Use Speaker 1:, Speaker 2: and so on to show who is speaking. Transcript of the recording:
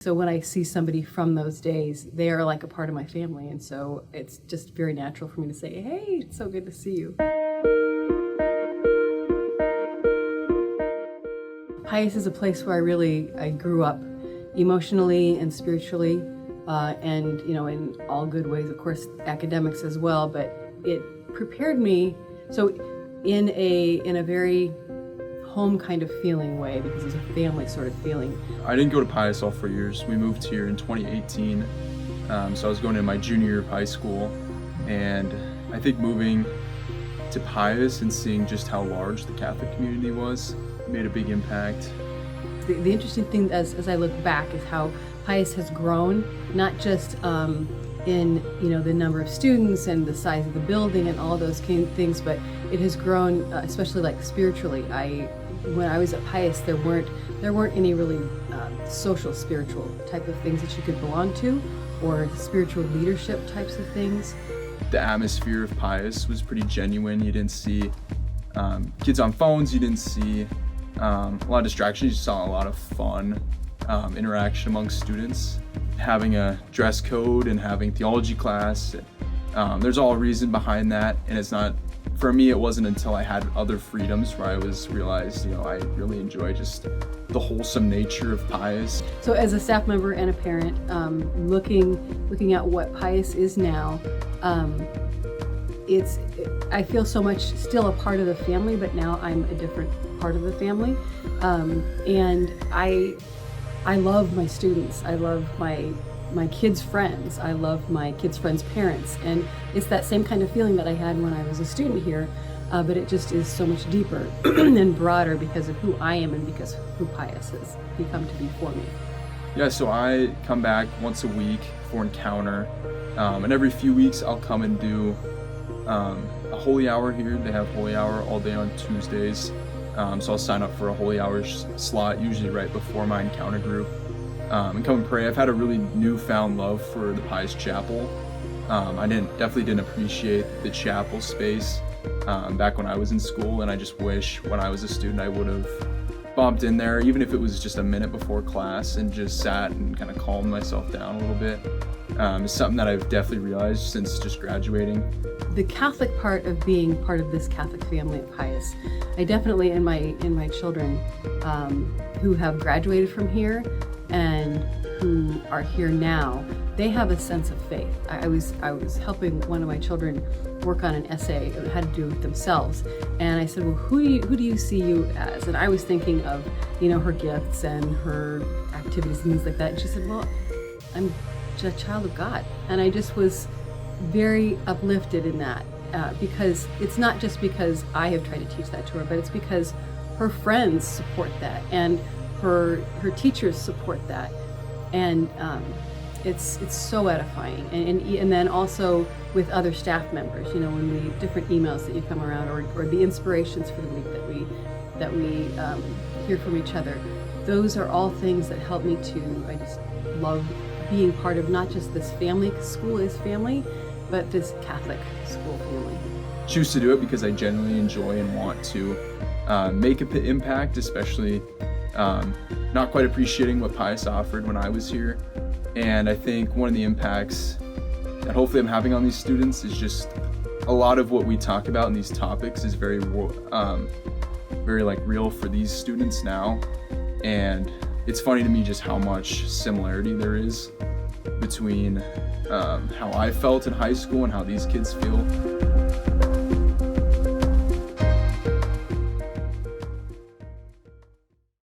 Speaker 1: So when I see somebody from those days, they are like a part of my family, and so it's just very natural for me to say, hey, it's so good to see you. Pius is a place where I grew up emotionally and spiritually, and in all good ways, of course, academics as well, but it prepared me, so in a very home kind of feeling way, because it's a family sort of feeling.
Speaker 2: I didn't go to Pius all 4 years. We moved here in 2018, so I was going in my junior year of high school, and I think moving to Pius and seeing just how large the Catholic community was made a big impact.
Speaker 1: The interesting thing as I look back is how Pius has grown, not just in the number of students and the size of the building and all those kind of things, but it has grown, especially like spiritually. When I was at Pius, there weren't any really social, spiritual type of things that you could belong to, or spiritual leadership types of things.
Speaker 2: The atmosphere of Pius was pretty genuine. You didn't see kids on phones. You didn't see a lot of distractions. You saw a lot of fun interaction among students. Having a dress code and having theology class, there's all a reason behind that, and it's not, for me, it wasn't until I had other freedoms where I realized, I really enjoy just the wholesome nature of Pius.
Speaker 1: So as a staff member and a parent, looking at what Pius is now, I feel so much still a part of the family, but now I'm a different part of the family, and I love my students. I love my kids' friends. I love my kids' friends' parents. And it's that same kind of feeling that I had when I was a student here, but it just is so much deeper and broader because of who I am and because of who Pius has become to be for me.
Speaker 2: Yeah, so I come back once a week for Encounter, and every few weeks I'll come and do a holy hour here. They have holy hour all day on Tuesdays. So I'll sign up for a holy hour slot, usually right before my Encounter group, and come and pray. I've had a really newfound love for the Pius Chapel. I definitely didn't appreciate the chapel space back when I was in school, and I just wish when I was a student I would have bumped in there, even if it was just a minute before class, and just sat and kind of calmed myself down a little bit. It's something that I've definitely realized since just graduating.
Speaker 1: The Catholic part of being part of this Catholic family at Pius, I definitely in my children who have graduated from here and who are here now, they have a sense of faith. I was helping one of my children work on an essay. It had to do with themselves, and I said, well, who do you see you as? And I was thinking of her gifts and her activities and things like that. And she said, well, I'm a child of God. And I just was very uplifted in that, because it's not just because I have tried to teach that to her, but it's because her friends support that, and her teachers support that, and it's so edifying. And then also with other staff members, when different emails that you come around, or the inspirations for the week that we hear from each other, those are all things that help me to, I just love being part of not just this family, because school is family, but this Catholic school family.
Speaker 2: Choose to do it because I genuinely enjoy and want to make an impact, especially not quite appreciating what Pius offered when I was here. And I think one of the impacts that hopefully I'm having on these students is just a lot of what we talk about in these topics is very real for these students now. And it's funny to me just how much similarity there is between how I felt in high school and how these kids feel.